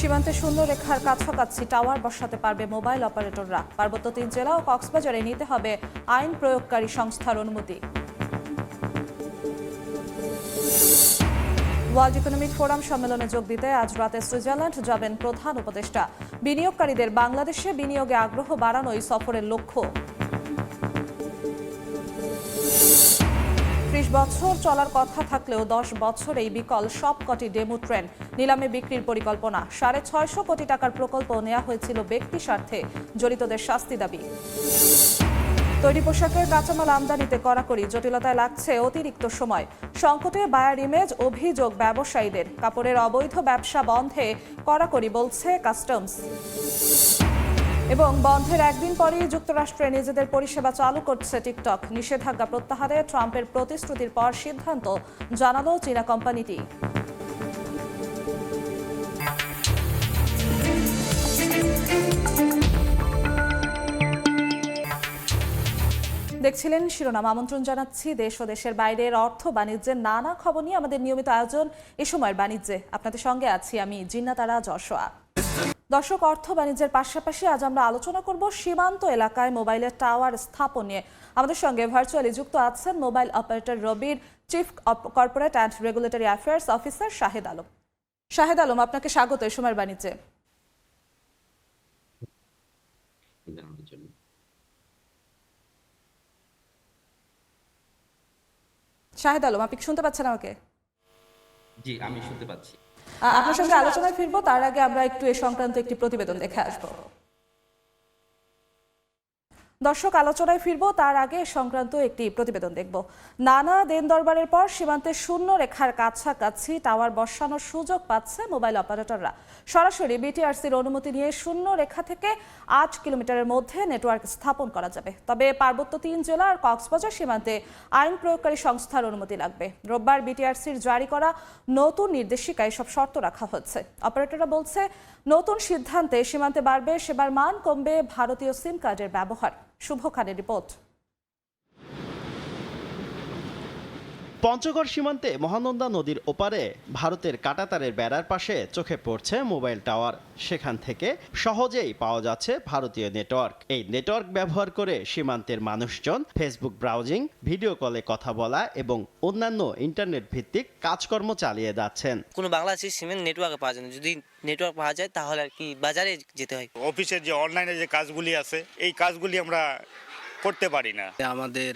সীমান্তে শূন্য রেখার কাছাকাছি টাওয়ার বসাতে পারবে মোবাইল অপারেটররা। পার্বত্য ৩ জেলা ও কক্সবাজারে নিতে হবে আইন প্রয়োগকারী সংস্থার অনুমতি। ওয়ার্ল্ড ইকোনমিক ফোরাম সম্মেলনে যোগ দিতে আজ রাতে সুইজারল্যান্ড যাবেন প্রধান উপদেষ্টা। বিনিয়োগকারীদের বাংলাদেশে বিনিয়োগে আগ্রহ বাড়ানোই সফরের লক্ষ্য। ৩০ বছর চলার কথা থাকলেও ১০ বছরেই বিকল সবকটি ডেমু ট্রেন। নিলামে বিক্রির পরিকল্পনা। ৬৫০ কোটি টাকার প্রকল্প নেওয়া হয়েছিল ব্যক্তি স্বার্থে, জড়িতদের শাস্তি দাবি। তৈরি পোশাকের কাঁচামাল আমদানিতে কড়াকড়ি, জটিলতায় লাগছে অতিরিক্ত সময়। সংকটে বায়ার ইমেজ অভিযোগ ব্যবসায়ীদের। কাপড়ের অবৈধ ব্যবসা বন্ধে কড়াকড়ি বলছে কাস্টমস। এবং বন্ধের একদিন পরেই যুক্তরাষ্ট্রে নিজেদের পরিষেবা চালু করছে টিকটক। নিষেধাজ্ঞা প্রত্যাহারে ট্রাম্পের প্রতিশ্রুতির পর সিদ্ধান্ত, জানালো চীনা কোম্পানিটি। দেখছিলেন শিরোনাম। আমন্ত্রণ জানাচ্ছি দেশ ও দেশের বাইরের অর্থ বাণিজ্যের নানা খবর নিয়ে আমাদের নিয়মিত আয়োজন এ সময়ের বাণিজ্যে। আপনাদের সঙ্গে আছি আমি জিন্নাতারা যশোয়া। দর্শক, অর্থ বাণিজ্যের পাশাপাশি আজ আমরা আলোচনা করব সীমান্ত এলাকায় মোবাইলের টাওয়ার স্থাপন নিয়ে। আমাদের সঙ্গে ভার্চুয়ালি যুক্ত আছেন মোবাইল অপারেটর রবির chief corporate and regulatory affairs officer Shahed Alam. Shahed Alam, আপনাকে স্বাগত এ সময়ের বাণিজ্যে। শাহেদ আলম, আপনি শুনতে পাচ্ছেন আমাকে? জি, আমি শুনতে পাচ্ছি। আপনার সঙ্গে আলোচনায় ফিরবো, তার আগে আমরা একটু এ সংক্রান্ত একটি প্রতিবেদন দেখে আসবো। দর্শক, আলোচনায় ফিরবো তার আগে সংক্রান্ত একটি প্রতিবেদন দেখব। নানা দেন দরবারের পর সীমান্তে শূন্য রেখার কাছাকাছি টাওয়ার বসানোর সুযোগ পাচ্ছে মোবাইল অপারেটররা। সরাসরি বিটিআরসির অনুমতি নিয়ে শূন্য রেখা থেকে ৮ কিলোমিটারের মধ্যে নেটওয়ার্ক স্থাপন করা যাবে। তবে পার্বত্য ৩ জেলা আর কক্সবাজার সীমান্তে আইন প্রয়োগকারী সংস্থার অনুমতি লাগবে। রোববার বিটিআরসির জারি করা নতুন নির্দেশিকায় সব শর্ত রাখা হচ্ছে। অপারেটররা বলছে, নতুন সিদ্ধান্তে সীমান্তে বাড়বে সেবার মান, কমবে ভারতীয় সিম কার্ডের ব্যবহার। শুভ খানের রিপোর্ট। পঞ্চগড় সীমান্তে মহানন্দা নদীর ওপারে ভারতের কাঁটাতারের বেড়ার পাশে চোখে পড়ছে মোবাইল টাওয়ার। সেখান থেকে সহজেই পাওয়া যাচ্ছে ভারতীয় নেটওয়ার্ক। এই নেটওয়ার্ক ব্যবহার করে সীমান্তের মানুষজন ফেসবুক ব্রাউজিং, ভিডিও কলে কথা বলা এবং অন্যান্য ইন্টারনেট ভিত্তিক কাজকর্ম চালিয়ে যাচ্ছেন। কোনো বাংলাদেশি সিমের নেটওয়ার্ক পাওয়া যায় না। যদি নেটওয়ার্ক পাওয়া যায় তাহলে আর কি বাজারে যেতে হয়। অফিসের যে অনলাইনে যে কাজগুলি আছে এই কাজগুলি আমরা করতে পারি না। আমাদের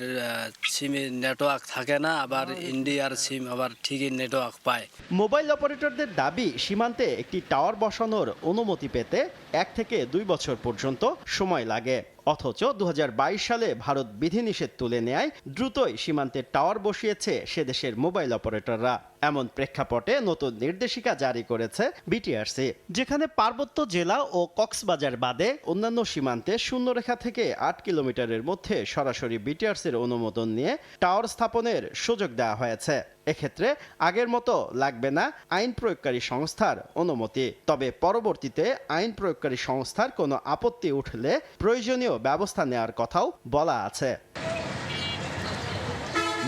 সিমে নেটওয়ার্ক থাকে না, আবার ইন্ডিয়ার সিম আবার ঠিকই নেটওয়ার্ক পায়। মোবাইল অপারেটরদের দাবি, সীমান্তে একটি টাওয়ার বসানোর অনুমতি পেতে 1 থেকে 2 বছর পর্যন্ত সময় লাগে। অথচ 2022 সালে ভারত বিধিনিষেধ তুলে নেয় দ্রুতই সীমান্তে টাওয়ার বসিয়েছে সেদেশের মোবাইল অপারেটররা। এমন প্রেক্ষাপটে নতুন নির্দেশিকা জারি করেছে বিটিআরসি, যেখানে পার্বত্য জেলা ও কক্সবাজার বাদে অন্যান্য সীমান্তে শূন্যরেখা থেকে 8 কিলোমিটারের মধ্যে সরাসরি বিটিআরসির অনুমোদন নিয়ে টাওয়ার স্থাপনের সুযোগ দেওয়া হয়েছে। এক্ষেত্রে আগের মতো লাগবে না আইন প্রয়োগকারী সংস্থার অনুমতি। তবে পরবর্তীতে আইন প্রয়োগকারী সংস্থার কোনো আপত্তি উঠলে প্রয়োজনীয় ব্যবস্থা নেওয়ার কথাও বলা আছে।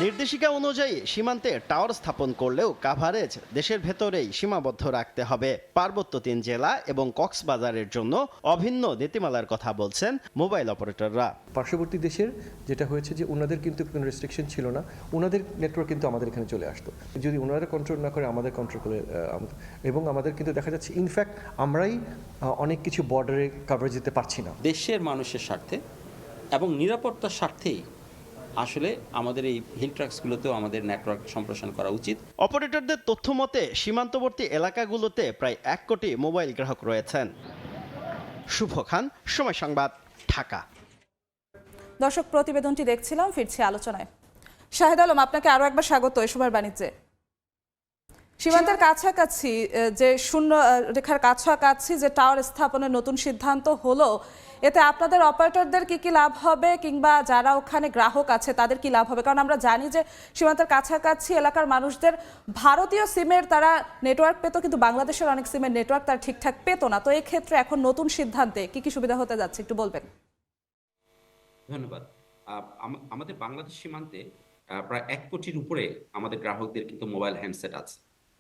নির্দেশিকা অনুযায়ী সীমান্তে টাওয়ার স্থাপন করলেও কাভারেজ দেশের ভেতরেই সীমাবদ্ধ রাখতে হবে। পার্বত্য 3 জেলা এবং কক্সবাজারের জন্য অভিন্ন নীতিমালার কথা বলছেন মোবাইল অপারেটররা। পার্শ্ববর্তী দেশের যেটা হয়েছে যে ওনাদের কিন্তু কোনো রেস্ট্রিকশন ছিল না, ওনাদের নেটওয়ার্ক কিন্তু আমাদের এখানে চলে আসতো। যদি ওনারা কন্ট্রোল না করে আমাদের কন্ট্রোল করে, এবং আমাদের কিন্তু দেখা যাচ্ছে ইনফ্যাক্ট আমরাই অনেক কিছু বর্ডারে কভারেজ দিতে পারছি না। দেশের মানুষের স্বার্থে এবং নিরাপত্তার স্বার্থেই আসলে আমাদের এই হিল ট্র্যাকসগুলোতেও আমাদের নেটওয়ার্ক সম্প্রসারণ করা উচিত। অপারেটরদের তথ্য মতে সীমান্তবর্তী এলাকাগুলোতে প্রায় 1 কোটি মোবাইল গ্রাহক রয়েছেন। শুভ খান, সময় সংবাদ, ঢাকা। দর্শক, প্রতিবেদনটি দেখছিলাম, ফিরছি আলোচনায়। শাহেদ আলম, আপনাকে আরো একবার স্বাগত এ সময়ের বাণিজ্যে। সীমান্তের কাছাকাছি যে শূন্য রেখার কাছাকাছি যে টাওয়ার স্থাপনের নতুন সিদ্ধান্ত হলো, এতে আপনাদের অপারেটরদের কি কি লাভ হবে, কিংবা যারা ওখানে গ্রাহক আছে তাদের কি লাভ হবে? কারণ আমরা জানি যে সীমান্তের কাছাকাছি এলাকার মানুষদের ভারতীয় সিমের তারা নেটওয়ার্ক পেত, কিন্তু বাংলাদেশের অনেক সিমের নেটওয়ার্ক তারা ঠিকঠাক পেত না। তো এই ক্ষেত্রে এখন নতুন সিদ্ধান্তে কি কি সুবিধা হতে যাচ্ছে একটু বলবেন? ধন্যবাদ। আমাদের বাংলাদেশ সীমান্তে প্রায় 1 কোটির উপরে আমাদের গ্রাহকদের কিন্তু মোবাইল হ্যান্ডসেট আছে।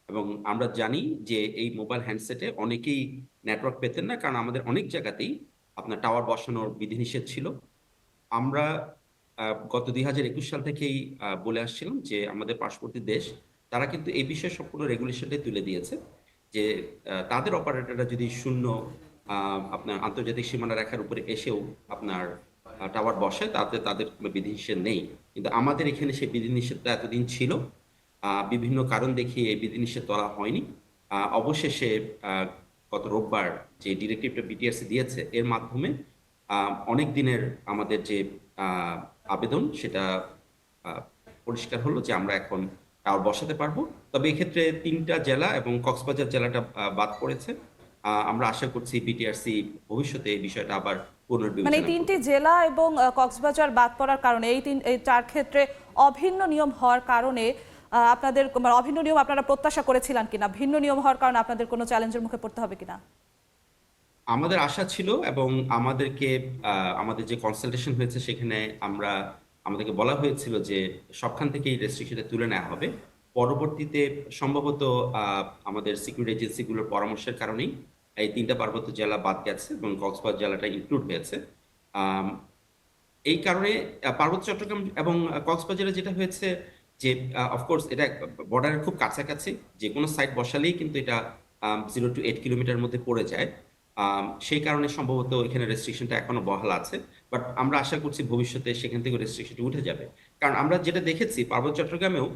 এবং আমরা জানি যে এই মোবাইল হ্যান্ডসেটে অনেকেই নেটওয়ার্ক পেতেন না, কারণ আমাদের অনেক জায়গাতেই আপনার টাওয়ার বসানোর বিধিনিষেধ ছিল। আমরা গত 2021 সাল থেকেই বলে আসছিলাম যে আমাদের পার্শ্ববর্তী দেশ তারা কিন্তু এই বিষয়ে সম্পূর্ণ রেগুলেশনটাই তুলে দিয়েছে যে তাদের অপারেটররা যদি শূন্য আপনার আন্তর্জাতিক সীমানা রেখার উপরে এসেও আপনার টাওয়ার বসায়, তাতে তাদের কোনো বিধিনিষেধ নেই। কিন্তু আমাদের এখানে সেই বিধিনিষেধটা এতদিন ছিল, বিভিন্ন কারণ দেখিয়ে এই বিধিনিষেধ তোলা হয়নি। অবশেষে গত রোববার যে ডিরেক্টিভটা বিটিআরসি দিয়েছে, এর মাধ্যমে অনেক দিনের আমাদের যে আবেদন সেটা পরিষ্কার হলো যে আমরা এখন টাওয়ার বসাতে পারবো। তবে এক্ষেত্রে 3টা জেলা এবং কক্সবাজার জেলাটা বাদ পড়েছে। আমরা আশা করছি বিটিআরসি ভবিষ্যতে এই বিষয়টা আবার মানে পুনর্বিবেচনা এই করবে। 3টি জেলা এবং কক্সবাজার বাদ পড়ার কারণে এই 4 ক্ষেত্রে অভিন্ন নিয়ম হওয়ার কারণে আপনাদের মানে অভিন্ন নিয়ম আপনারা প্রত্যাশা করেছিলেন কিনা, ভিন্ন নিয়ম হওয়ার কারণে আপনাদের কোনো চ্যালেঞ্জের মুখে পড়তে হবে কিনা? আমাদের আশা ছিল এবং আমাদেরকে আমাদের যে কনসালটেশন হয়েছে সেখানে আমাদেরকে বলা হয়েছিল যে সবখান থেকে এই রেস্ট্রিকশনটা তুলে নেওয়া হবে। পরবর্তীতে সম্ভবত আমাদের সিকিউরিটি এজেন্সিগুলোর পরামর্শের কারণেই এই 3টা পার্বত্য জেলা বাদ গেছে এবং কক্সবাজার জেলাটা ইনক্লুড হয়েছে। আম, এই কারণে পার্বত্য চট্টগ্রাম এবং কক্সবাজারে যেটা হয়েছে যে অফকোর্স এটা বর্ডারের খুব কাছাকাছি, যে কোনো সাইট বসালেই কিন্তু এটা 0 to 8 কিলোমিটার মধ্যে পড়ে যায়। সেই কারণে সম্ভবত এখানে রেস্ট্রিকশনটা এখনো বহাল আছে, বাট আমরা আশা করছি ভবিষ্যতে সেখান থেকে রেস্ট্রিকশনটা উঠে যাবে। কারণ আমরা যেটা দেখেছি পার্বত্য চট্টগ্রামেও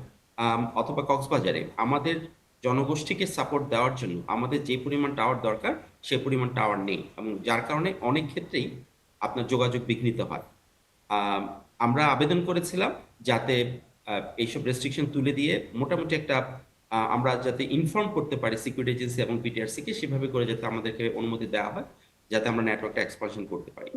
অথবা কক্সবাজারে আমাদের জনগোষ্ঠীকে সাপোর্ট দেওয়ার জন্য আমাদের যে পরিমাণ টাওয়ার দরকার সেই পরিমাণ টাওয়ার নেই, এবং যার কারণে অনেক ক্ষেত্রেই আপনার যোগাযোগ বিঘ্নিত হয়। আমরা আবেদন করেছিলাম যাতে এইসব রেস্ট্রিকশন তুলে দিয়ে মোটামুটি একটা আমরা যাতে ইনফর্ম করতে পারি সিকিউরিটি এজেন্সি এবং বিটিআরসি কে, সেভাবে করে যাতে আমাদেরকে অনুমতি দেওয়া হয় যাতে আমরা নেটওয়ার্কটা এক্সপানশন করতে পারি।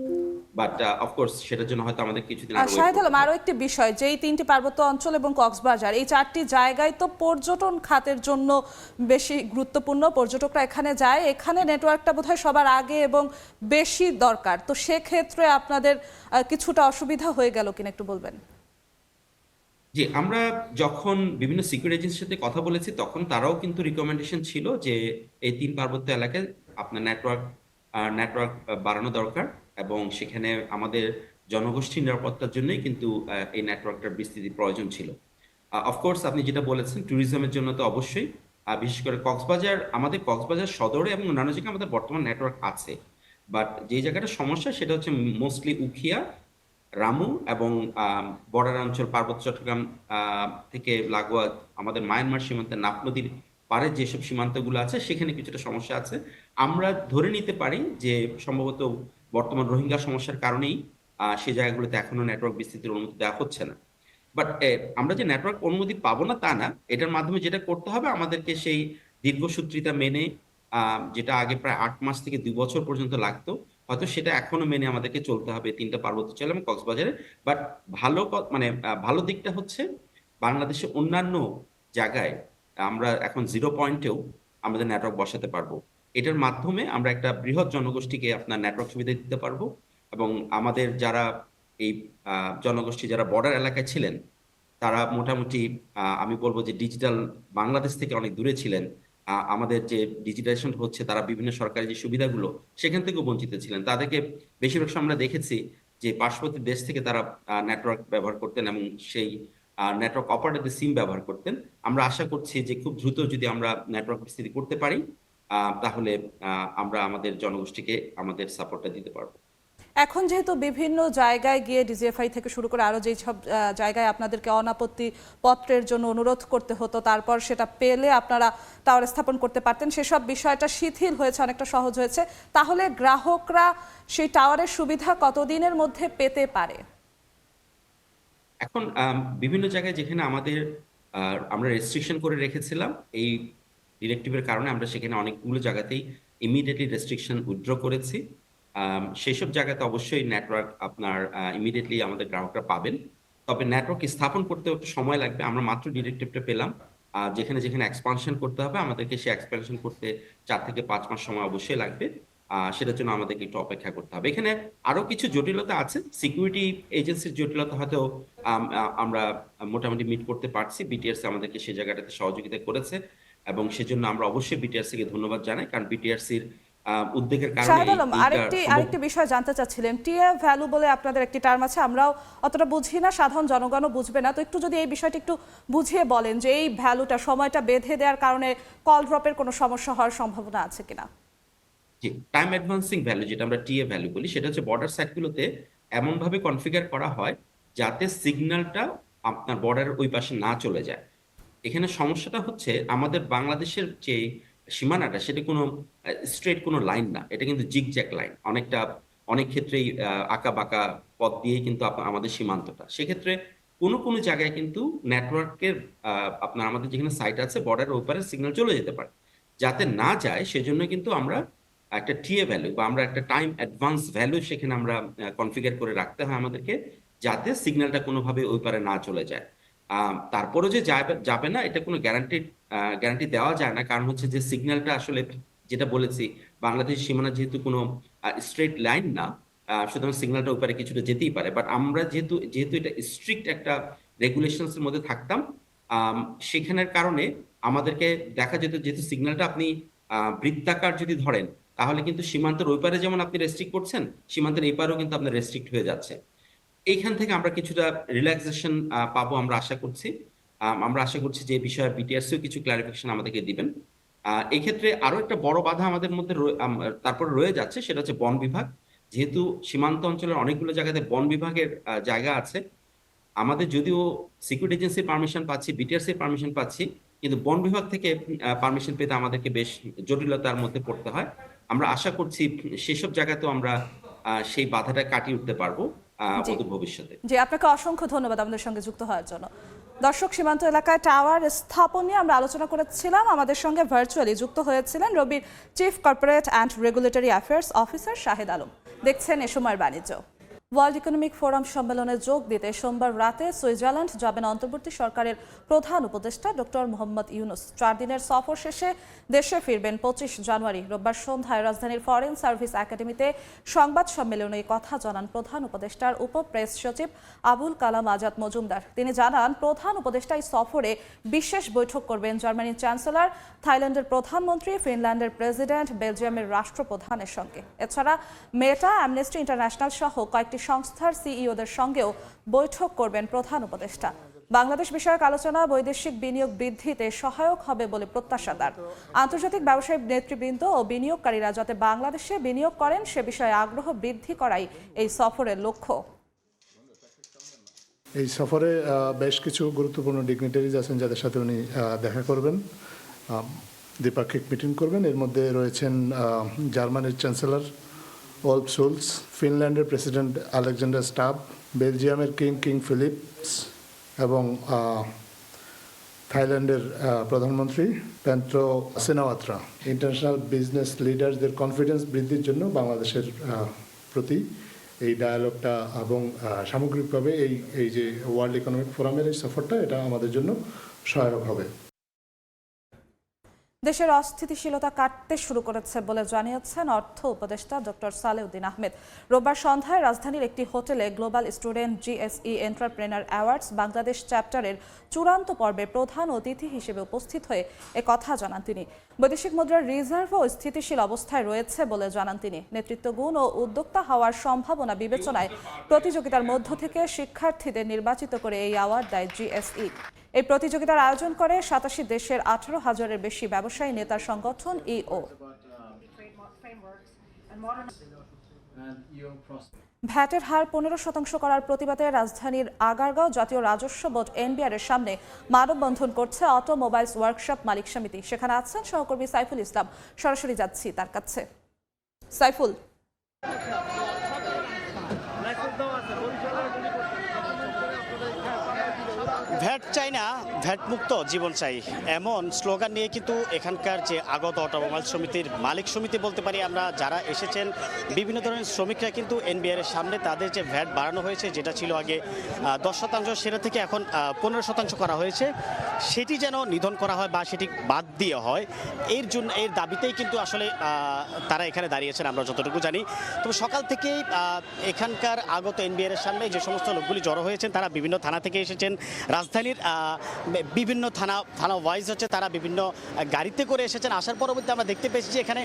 বাট অফকোর্স সেটার জন্য হয়তো আমাদের কিছুদিন আগে শাহেদ আলম, আরও একটি বিষয় যে এই 3টি পার্বত্য অঞ্চল এবং কক্সবাজার এই 4টি জায়গায় তো পর্যটন খাতের জন্য বেশি গুরুত্বপূর্ণ, পর্যটকরা এখানে যায়, এখানে নেটওয়ার্কটা বোধহয় সবার আগে এবং বেশি দরকার, তো সেক্ষেত্রে আপনাদের কিছুটা অসুবিধা হয়ে গেল কিনা একটু বলবেন? জি, আমরা যখন বিভিন্ন সিকিউরিটি এজেন্সির সাথে কথা বলেছি তখন তারাও কিন্তু রিকমেন্ডেশন ছিল যে এই 3 পার্বত্য এলাকায় আপনার নেটওয়ার্ক বাড়ানো দরকার, এবং সেখানে আমাদের জনগোষ্ঠীর নিরাপত্তার জন্যই কিন্তু এই নেটওয়ার্কটার বিস্তৃতি প্রয়োজন ছিল। অফকোর্স আপনি যেটা বলেছেন ট্যুরিজমের জন্য তো অবশ্যই, বিশেষ করে আমাদের কক্সবাজার সদরে এবং অন্যান্য জায়গায় আমাদের বর্তমান নেটওয়ার্ক আছে, বাট যে জায়গাটা সমস্যা সেটা হচ্ছে মোস্টলি উখিয়া, রামু এবং বর্ডার অঞ্চল পার্বত্য চট্টগ্রাম থেকে লাগোয়া আমাদের মায়ানমার সীমান্তে নাফ নদীর পারে যেসব সীমান্তগুলো আছে সেখানে কিছুটা সমস্যা আছে। আমরা ধরে নিতে পারি যে সম্ভবত বর্তমান রোহিঙ্গা সমস্যার কারণেই সেই জায়গাগুলোতে এখনো নেটওয়ার্ক বিস্তৃতির অনুমতি দেওয়া হচ্ছে না। বাট আমরা যে নেটওয়ার্ক অনুমতি পাবো না তা না, এটার মাধ্যমে যেটা করতে হবে আমাদেরকে সেই দীর্ঘসূত্রিতা মেনে, যেটা আগে প্রায় 8 মাস থেকে 2 বছর পর্যন্ত লাগতো, হয়তো সেটা এখনো মেনে আমাদেরকে চলতে হবে 3টা পার্বত্যাঞ্চল এবং কক্সবাজারে। বাট ভালো দিকটা হচ্ছে বাংলাদেশের অন্যান্য জায়গায় আমরা এখন 0 পয়েন্টেও আমাদের নেটওয়ার্ক বসাতে পারবো। এটার মাধ্যমে আমরা একটা বৃহৎ জনগোষ্ঠীকে আপনার নেটওয়ার্ক সুবিধা দিতে পারবো, এবং আমাদের যারা এই জনগোষ্ঠী যারা বর্ডার এলাকায় ছিলেন তারা মোটামুটি আমি বলবো যে ডিজিটাল বাংলাদেশ থেকে অনেক দূরে ছিলেন। আমাদের যে ডিজিটাইজেশন হচ্ছে তারা বিভিন্ন সরকারি যে সুবিধাগুলো সেখান থেকেও বঞ্চিত ছিলেন। তাদেরকে বেশিরভাগ সময় আমরা দেখেছি যে পার্শ্ববর্তী দেশ থেকে তারা নেটওয়ার্ক ব্যবহার করতেন এবং সেই নেটওয়ার্ক অপারেটরদের সিম ব্যবহার করতেন। আমরা আশা করছি যে খুব দ্রুত যদি আমরা নেটওয়ার্ক বিস্তৃতি করতে পারি তাহলে আমরা আমাদের জনগোষ্ঠীকে আমাদের সাপোর্টটা দিতে পারবো। এখন যেহেতু বিভিন্ন জায়গায় গিয়ে ডিজিএফআই থেকে শুরু করে আরও যেই সব জায়গায় আপনাদেরকে অনাপত্তি পত্রের জন্য অনুরোধ করতে হতো, তারপর সেটা পেলে আপনারা টাওয়ার স্থাপন করতে পারতেন, সেসব বিষয়টা শিথিল হয়েছে, অনেকটা সহজ হয়েছে, তাহলে গ্রাহকরা সেই টাওয়ারের সুবিধা কতদিনের মধ্যে পেতে পারে? এখন বিভিন্ন জায়গায় যেখানে আমরা রেস্ট্রিকশন করে রেখেছিলাম এই ডিরেক্টিভের কারণে, আমরা সেখানে অনেকগুলো জায়গাতেই ইমিডিয়েটলি রেস্ট্রিকশন উইথড্র করেছি। সেই সব জায়গাতে অবশ্যই নেটওয়ার্ক আপনার ইমিডিয়েটলি আমাদের গ্রাহকরা পাবেন। তবে নেটওয়ার্ক স্থাপন করতে একটু সময় লাগবে। আমরা মাত্র ডিরেক্টিভটা পেলাম, যেখানে যেখানে এক্সপানশন করতে হবে আমাদেরকে সেই এক্সপানশন করতে 4 থেকে 5 মাস সময় অবশ্যই লাগবে। সেটার জন্য আমাদেরকে একটু অপেক্ষা করতে হবে। এখানে আরো কিছু জটিলতা আছে, সিকিউরিটি এজেন্সির জটিলতা হয়তো আমরা মোটামুটি মিট করতে পারছি, বিটিআরসি আমাদেরকে সেই জায়গাটাতে সহযোগিতা করেছে। এবং সেজন্য আমরা অবশ্যই বিটিআরসি কে ধন্যবাদ জানাই, কারণ বিটিআরসির উদ্যোগের কারণে শাহেদ আলম, এইটা আরেকটি বিষয় জানতে চাচ্ছিলেন। টিএ ভ্যালু বলে আপনাদের একটি টার্ম আছে, আমরাও অতটা বুঝি না, সাধারণ জনগণও বুঝবে না, তো একটু যদি এই বিষয়টি একটু বুঝিয়ে বলেন যে এই ভ্যালুটা, সময়টা বেঁধে দেওয়ার কারণে কল ড্রপের কোনো সমস্যা হওয়ার সম্ভাবনা আছে কিনা? জি, টাইম অ্যাডভান্সিং ভ্যালু যেটা আমরা টিএ ভ্যালু বলি, সেটা হচ্ছে বর্ডার সাইটগুলোতে এমনভাবে কনফিগার করা হয় যাতে সিগন্যালটা আপনার বর্ডারের ওই পাশে না চলে যায়। এখানে সমস্যাটা হচ্ছে আমাদের বাংলাদেশের যে সীমানাটা, সেটা কোনো স্ট্রেট কোনো লাইন না, এটা কিন্তু জিগজ্যাগ লাইন, অনেক ক্ষেত্রেই আঁকা বাঁকা পথ দিয়ে কিন্তু আমাদের সীমান্তটা। সেক্ষেত্রে কোনো কোনো জায়গায় কিন্তু নেটওয়ার্কের আপনার আমাদের যেখানে সাইট আছে বর্ডারের ওপারে সিগন্যাল চলে যেতে পারে, যাতে না যায় সেজন্য কিন্তু আমরা একটা টিএ ভ্যালু বা আমরা একটা টাইম অ্যাডভান্স ভ্যালু সেখানে আমরা কনফিগার করে রাখতে হয় আমাদেরকে, যাতে সিগন্যালটা কোনোভাবে ওই পারে না চলে যায়। তারপরও যে যাবে না এটা কোনো গ্যারান্টি দেওয়া যায় না, কারণ হচ্ছে যে সিগন্যালটা আসলে যেটা বলেছি, বাংলাদেশ সীমানা যেহেতু কোনো স্ট্রেট লাইন না, সুতরাং সিগন্যালটা ওই পারে কিছুটা যেতেই পারে। বাট আমরা যেহেতু এটা স্ট্রিক্ট একটা রেগুলেশনস এর মধ্যে থাকতাম, সেখানের কারণে আমাদেরকে দেখা যেত যেহেতু সিগন্যালটা আপনি বৃত্তাকার যদি ধরেন, তাহলে কিন্তু সীমান্তের ওই পারে যেমন আপনি রেস্ট্রিক্ট করছেন, সীমান্তের এই পারেও কিন্তু আপনার রেস্ট্রিক্ট হয়ে যাচ্ছে। এইখান থেকে আমরা কিছুটা রিল্যাক্সেশন পাবো আমরা আশা করছি। আমরা আশা করছি যে এই বিষয়ে বিটিআরসিও কিছু ক্লারিফিকেশন আমাদেরকে দিবেন। এই ক্ষেত্রে আরো একটা বড় বাধা আমাদের মধ্যে তারপরে রয়ে যাচ্ছে, সেটা হচ্ছে বন বিভাগ। যেহেতু সীমান্ত অঞ্চলের অনেকগুলো জায়গাতে বন বিভাগের জায়গা আছে, আমাদের যদিও সিকিউরিটি এজেন্সির পারমিশন পাচ্ছি, বিটিআরসির পারমিশন পাচ্ছি, কিন্তু বন বিভাগ থেকে পারমিশন পেতে আমাদেরকে বেশ জটিলতার মধ্যে পড়তে হয়। আমরা আশা করছি সেসব জায়গাতেও আমরা সেই বাধাটা কাটিয়ে উঠতে পারবো অদূর ভবিষ্যতে। জি, আপনাকে অসংখ্য ধন্যবাদ আমাদের সঙ্গে যুক্ত হওয়ার জন্য। দর্শক, সীমান্ত এলাকায় টাওয়ার স্থাপন নিয়ে আমরা আলোচনা করেছিলাম। আমাদের সঙ্গে ভার্চুয়ালি যুক্ত হয়েছিলেন রবির chief corporate and regulatory affairs officer Shahed Alam. দেখছেন এ সময়ের বাণিজ্য। ওয়ার্ল্ড ইকোনমিক ফোরাম সম্মেলনে যোগ দিতে সোমবার রাতে সুইজারল্যান্ড যাবেন অন্তর্বর্তী সরকারের প্রধান উপদেষ্টা ডক্টর মোহাম্মদ ইউনুস। 4 দিনের সফর শেষে দেশে ফিরবেন 25 জানুয়ারি। রোববার সন্ধ্যায় রাজধানীর ফরেন সার্ভিস একাডেমিতে সংবাদ সম্মেলনে এই কথা জানান প্রধান উপদেষ্টার উপপ্রেস সচিব আবুল কালাম আজাদ মজুমদার। তিনি জানান, প্রধান উপদেষ্টা এই সফরে বিশেষ বৈঠক করবেন জার্মানির চ্যান্সেলর, থাইল্যান্ডের প্রধানমন্ত্রী, ফিনল্যান্ডের প্রেসিডেন্ট, বেলজিয়ামের রাষ্ট্রপ্রধানের সঙ্গে। এছাড়া মেটা, অ্যামনেস্টি ইন্টারন্যাশনাল সহ কয়েকটি সংস্থার সিইওদের সঙ্গেও বৈঠক করবেন প্রধান উপদেষ্টা। বাংলাদেশ বিষয়ক আলোচনা বৈদেশিক বিনিয়োগ বৃদ্ধিতে সহায়ক হবে বলে প্রত্যাশা তার। আন্তর্জাতিক ব্যবসায়ী নেতৃবৃন্দ ও বিনিয়োগকারীরা যাতে বাংলাদেশে বিনিয়োগ করেন সে বিষয়ে আগ্রহ বৃদ্ধি করাই এই সফরের লক্ষ্য। এই সফরে বেশ কিছু গুরুত্বপূর্ণ ডিগনিটারিজ আছেন যাদের সাথে উনি দেখা করবেন, দ্বিপাক্ষিক মিটিং করবেন। এর মধ্যে রয়েছেন জার্মানির চ্যান্সেলর ওলফ শুলস, ফিনল্যান্ডের প্রেসিডেন্ট আলেকজান্ডার স্টাব, বেলজিয়ামের কিং ফিলিপস এবং থাইল্যান্ডের প্রধানমন্ত্রী পেন্ট্রো সিনাওয়াত্রা। ইন্টারন্যাশনাল বিজনেস লিডারদের কনফিডেন্স বৃদ্ধির জন্য বাংলাদেশের প্রতি এই ডায়ালগটা এবং সামগ্রিকভাবে এই যে ওয়ার্ল্ড ইকোনমিক ফোরামের এই সফরটা, এটা আমাদের জন্য সহায়ক হবে। দেশের অস্থিতিশীলতা কাটতে শুরু করেছে বলে জানিয়েছেন অর্থ উপদেষ্টা ডক্টর সালেউদ্দিন আহমেদ। রোববার সন্ধ্যায় রাজধানীর একটি হোটেলে global student GSE entrepreneur awards Bangladesh চ্যাপ্টারের চূড়ান্ত পর্বে প্রধান অতিথি হিসেবে উপস্থিত হয়ে কথা জানান তিনি। বৈদেশিক মুদ্রার রিজার্ভও স্থিতিশীল অবস্থায় রয়েছে বলে জানান তিনি। নেতৃত্বগুণ ও উদ্যোক্তা হওয়ার সম্ভাবনা বিবেচনায় প্রতিযোগিতার মধ্য থেকে শিক্ষার্থীদের নির্বাচিত করে এই অ্যাওয়ার্ড দেয় জিএসই। এই প্রতিযোগিতার আয়োজন করে 87 দেশের 18,000-এর বেশি ব্যবসায়ী নেতার সংগঠন ইও। ভ্যাটের হার 15% করার প্রতিবাদে রাজধানীর আগারগাঁও জাতীয় রাজস্ব বোর্ড এনবিআর-এর সামনে মানববন্ধন করছে অটোমোবাইলস ওয়ার্কশপ মালিক সমিতি। সেখানে আছেন সহকর্মী সাইফুল ইসলাম, সরাসরি যাচ্ছি তার কাছে। সাইফুল, ভ্যাট চাই না, ভ্যাট মুক্ত জীবন চাই, এমন স্লোগান নিয়ে কিন্তু এখানকার যে আগত অটোমোবাইল সমিতির মালিক সমিতি বলতে পারি আমরা, যারা এসেছেন বিভিন্ন ধরনের শ্রমিকরা কিন্তু এনবিআর-এর সামনে তাদের যে ভ্যাট বাড়ানো হয়েছে, যেটা ছিল আগে 10%, সেটা থেকে এখন 15% করা হয়েছে, সেটি যেন নিধন করা হয় বা সেটি বাদ দিয়ে হয়, এর দাবিতেই কিন্তু আসলে তারা এখানে দাঁড়িয়েছেন আমরা যতটুকু জানি। তবে সকাল থেকেই এখানকার আগত এনবিআর-এর সামনে যে সমস্ত লোকগুলি জড়ো হয়েছেন, তারা বিভিন্ন থানা থেকে এসেছেন, রাজধানীর বিভিন্ন থানা ওয়াইজ হচ্ছে তারা বিভিন্ন গাড়িতে করে এসেছেন। আসার পরবর্তী আমরা দেখতে পেয়েছি যে এখানে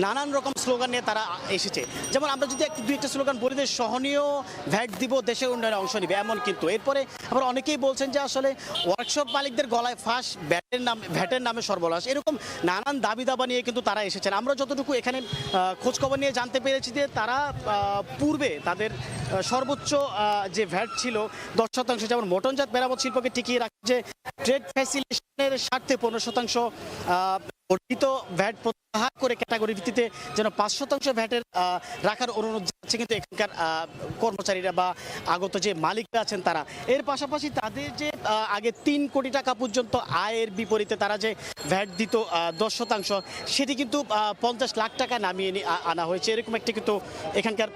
নানান রকম স্লোগান নিয়ে তারা এসেছে। যেমন আমরা যদি দুই একটা স্লোগান বলি যে সহনীয় ভ্যাট দিব, দেশের উন্নয়নে অংশ নিবে, এমন কিন্তু এরপরে আবার অনেকেই বলছেন যে আসলে ওয়ার্কশপ মালিকদের গলায় ফাঁস, ভ্যাটের নামে সর্বনাশ, এরকম নানান দাবি দাবা নিয়ে কিন্তু তারা এসেছেন। আমরা যতটুকু এখানে খোঁজখবর নিয়ে জানতে পেরেছি যে তারা পূর্বে তাদের সর্বোচ্চ যে ভ্যাট ছিল 10%, যেমন মোটরজাত মেরামত শিল্পকে টিকিয়ে রাখছে যে ট্রেড ফ্যাসিলিটেশনের স্বার্থে 15% অর্জিত ভ্যাট প্রত্যাহার করে ক্যাটাগরি ভিত্তিতে যেন 5% ভ্যাটের রাখার অনুরোধ যাচ্ছে কিন্তু এখানকার কর্মচারীরা বা আগত যে মালিকরা আছেন তারা। এর পাশাপাশি তাদের যে আগে 3 কোটি টাকা পর্যন্ত আয়ের বিপরীতে তারা যে ভ্যাট দিত 10%, সেটি কিন্তু 50 লাখ টাকা নামিয়ে আনা হয়েছে, এরকম একটি কিন্তু এখানকার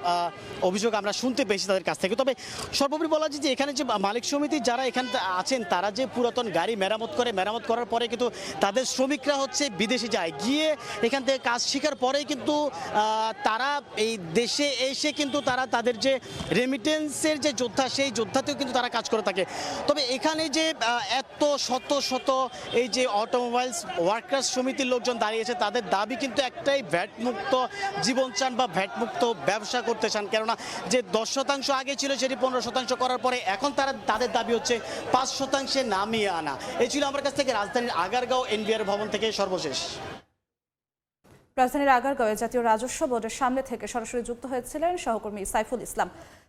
অভিযোগ আমরা শুনতে পেয়েছি তাদের কাছ থেকে। তবে সর্বোপরি বলা যায় যে এখানে যে মালিক সমিতি যারা এখানে আছেন তারা যে পুরাতন গাড়ি মেরামত করার পরে কিন্তু তাদের শ্রমিকরা হচ্ছে বিদেশে যায়, গিয়ে এখান থেকে কাজ শেখার পরেই কিন্তু তারা এই দেশে এসে কিন্তু তারা তাদের যে রেমিটেন্সের যে যোদ্ধা, সেই যোদ্ধাতেও কিন্তু তারা কাজ করে থাকে। তবে এখানে যে এত শত এই যে অটোমোবাইলস ওয়ার্কার্স সমিতির লোকজন দাঁড়িয়েছে, তাদের দাবি কিন্তু একটাই, ভ্যাট মুক্ত জীবন চান বা ভ্যাট মুক্ত ব্যবসা করতে চান। কেননা যে 10% আগে ছিল সেটি 15% করার পরে এখন তাদের দাবি হচ্ছে 5% নামিয়ে আনা। এই ছিল আমার কাছ থেকে রাজধানীর আগারগাঁও এনবিআর ভবন থেকে সর্বশেষ। রাজধানীর আগারগাঁওয়ে জাতীয় রাজস্ব বোর্ডের সামনে থেকে সরাসরি যুক্ত হয়েছিলেন সহকর্মী সাইফুল ইসলাম।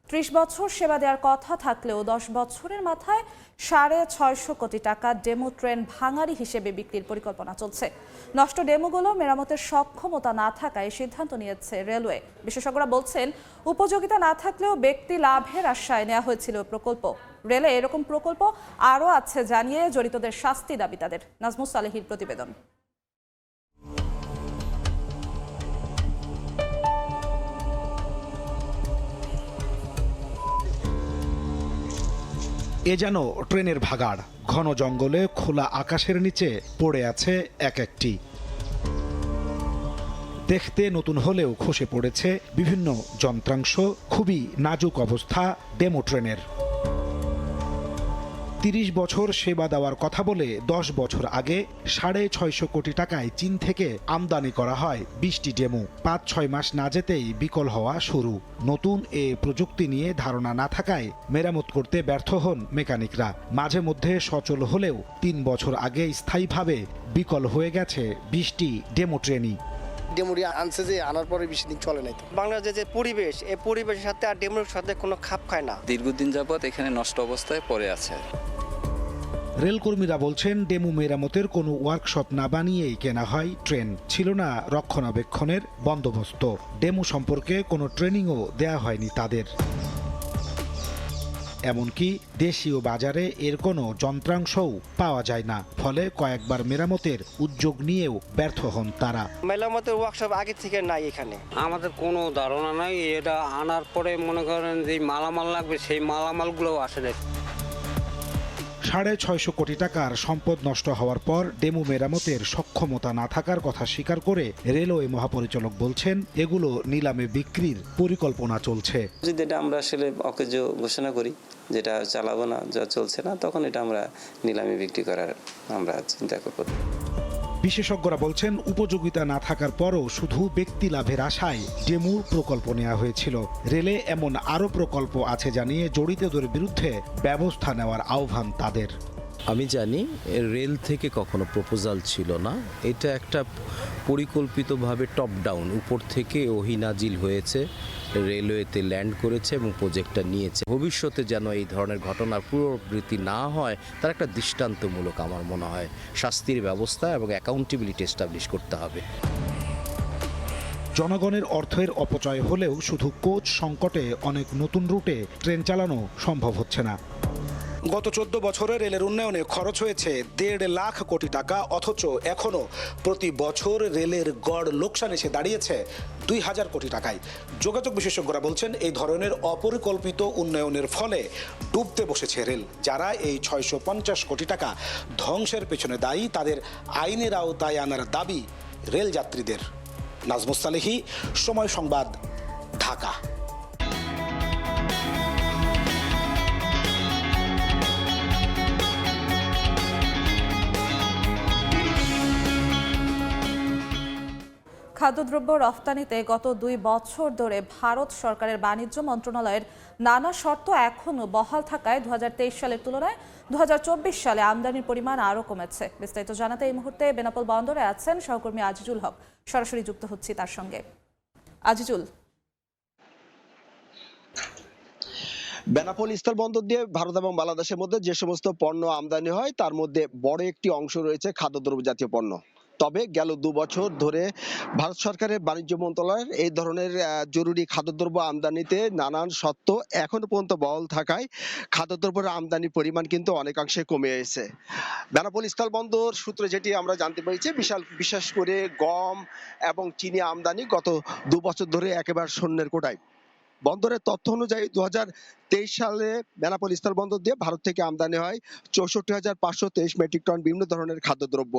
30 বছর সেবা দেওয়ার কথা থাকলেও 10 বছরের মাথায় 650 কোটি টাকা ডেমো ট্রেন ভাঙারি হিসেবে বিক্রির পরিকল্পনা চলছে। নষ্ট ডেমোগুলো মেরামতের সক্ষমতা না থাকায় সিদ্ধান্ত নিয়েছে রেলওয়ে। বিশেষজ্ঞরা বলছেন, উপযোগিতা না থাকলেও ব্যক্তি লাভের আশায় নেওয়া হয়েছিল প্রকল্প। রেলে এরকম প্রকল্প আরও আছে জানিয়ে জড়িতদের শাস্তি দাবি তাদের। নাজমুস সালেহীর প্রতিবেদন। এ যেন ট্রেনের ভাগাড়, ঘন জঙ্গলে খোলা আকাশের নিচে পড়ে আছে এক একটি। দেখতে নতুন হলেও খসে পড়েছে বিভিন্ন যন্ত্রাংশ, খুবই নাজুক অবস্থা ডেমো ট্রেনের। 30 বছর সেবা দেওয়ার কথা বলে 10 বছর আগে 650 কোটি টাকায় চীন থেকে আমদানি করা হয় 20টি ডেমো। 5-6 মাস না যেতেই বিকল হওয়া শুরু। নতুন এ প্রযুক্তি নিয়ে ধারণা না থাকায় মেরামত করতে ব্যর্থ হন মেকানিকরা। মাঝে মধ্যে সচল হলেও 3 বছর আগে স্থায়ীভাবে বিকল হয়ে গেছে 20টি ডেমো ট্রেনই। ডেমোটি আনছে যে আনার পরে বেশি দিন চলে নাই। বাংলাদেশের যে পরিবেশ, এই পরিবেশের সাথে আর ডেমোর সাথে কোনো খাপ খায় না। দীর্ঘদিন যাবৎ এখানে নষ্ট অবস্থায় পড়ে আছে। রেলকর্মীরা বলছেন, ডেমো মেরামতের কোনো ওয়ার্কশপ না বানিয়েই কেনা হয় ট্রেন। ছিল না রক্ষণাবেক্ষণের বন্দোবস্ত। ডেমো সম্পর্কে কোনো ট্রেনিংও দেয়া হয়নি তাদের। এমনকি দেশীয় বাজারে এর কোনো যন্ত্রাংশও পাওয়া যায় না। ফলে কয়েকবার মেরামতের উদ্যোগ নিয়েও ব্যর্থ হন তারা। মেরামতের ওয়ার্কশপ আগে থেকে নাই এখানে। আমাদের কোনো ধারণা নাই। এটা আনার পরে মনে করেন যে মালামাল লাগবে, সেই মালামালগুলো আসে না। 650 কোটি টাকার সম্পদ নষ্ট হওয়ার পর ডেমো মেরামতের সক্ষমতা না থাকার কথা স্বীকার করে রেলওয়ে মহাপরিচালক বলছেন, এগুলো নিলামে বিক্রির পরিকল্পনা চলছে। যদি এটা আমরা আসলে অকেজ ঘোষণা করি, যেটা চালাবো না, যা চলছে না, তখন এটা আমরা নিলামে বিক্রি করার আমরা চিন্তা করব। বিশেষজ্ঞরা বলছেন, উপযোগিতা না থাকার পরও শুধু ব্যক্তি লাভের আশায় ডেমো প্রকল্প নেওয়া হয়েছিল। রেলে এমন আরও প্রকল্প আছে জানিয়ে জড়িতদের বিরুদ্ধে ব্যবস্থা নেওয়ার আহ্বান তাদের। আমি জানি রেল থেকে কখনো প্রপোজাল ছিল না, এটা একটা পরিকল্পিতভাবে টপ ডাউন, উপর থেকে ওহিনাজিল হয়েছে, রেলওয়েতে ল্যান্ড করেছে এবং প্রজেক্টটা নিয়েছে। ভবিষ্যতে যেন এই ধরনের ঘটনার পুনরাবৃত্তি না হয় তার একটা দৃষ্টান্তমূলক আমার মনে হয় শাস্তির ব্যবস্থা এবং অ্যাকাউন্টেবিলিটি এস্টাবলিশ করতে হবে। জনগণের অর্থের অপচয় হলেও শুধু কোচ সংকটে অনেক নতুন রুটে ট্রেন চালানো সম্ভব হচ্ছে না। গত 14 বছরে রেলের উন্নয়নে খরচ হয়েছে 1.5 লাখ কোটি টাকা, অথচ এখনো প্রতি বছর রেলের গড় লোকসান এসে দাঁড়িয়েছে 2000 কোটি টাকায়। যোগাযোগ বিশেষজ্ঞরা বলছেন, এই ধরনের অপরিকল্পিত উন্নয়নের ফলে ডুবতে বসেছে রেল। যারা এই 650 কোটি টাকা ধ্বংসের পেছনে দায়ী, তাদের আইনের আওতায় আনার দাবি রেল যাত্রীদের। নাজমুস সালেহী, সময় সংবাদ, ঢাকা। খাদ্যদ্রব্য রফতানিতে গত 2 বছর ধরে ভারত সরকারের বাণিজ্য মন্ত্রণালয়ের নানা শর্ত এখনও বহাল থাকায় 2023 সালের তুলনায় 2024 সালে আমদানির পরিমাণ আরও কমেছে। বিস্তারিত জানাতে এই মুহূর্তে বেনাপোল বন্দরে আছেন সহকর্মী আজিজুল হক। সরাসরি যুক্ত হচ্ছি তার সঙ্গে। আজিজুল, বেনাপোল স্থল বন্দর দিয়ে ভারত এবং বাংলাদেশের মধ্যে যে সমস্ত পণ্য আমদানি হয় তার মধ্যে বড় একটি অংশ রয়েছে খাদ্যদ্রব্য জাতীয় পণ্য। তবে গেল 2 বছর ধরে ভারত সরকারের বাণিজ্য মন্ত্রণালয়ের এই ধরনের জরুরি খাদ্যদ্রব্য আমদানিতে নানান শর্ত এখনো পর্যন্ত বহাল থাকায় খাদ্যদ্রব্যের আমদানির পরিমাণ কিন্তু অনেকাংশে কমে এসেছে। বেনাপোল স্থল বন্দর সূত্রে যেটি আমরা জানতে পেরেছি, বিশেষ করে গম এবং চিনি আমদানি গত 2 বছর ধরে একেবারে শূন্যের কোটায়। বন্দরের তথ্য অনুযায়ী 2023 সালে বেনাপোল স্থল বন্দর দিয়ে ভারত থেকে আমদানি হয় 64,523 মেট্রিক টন বিভিন্ন ধরনের খাদ্যদ্রব্য।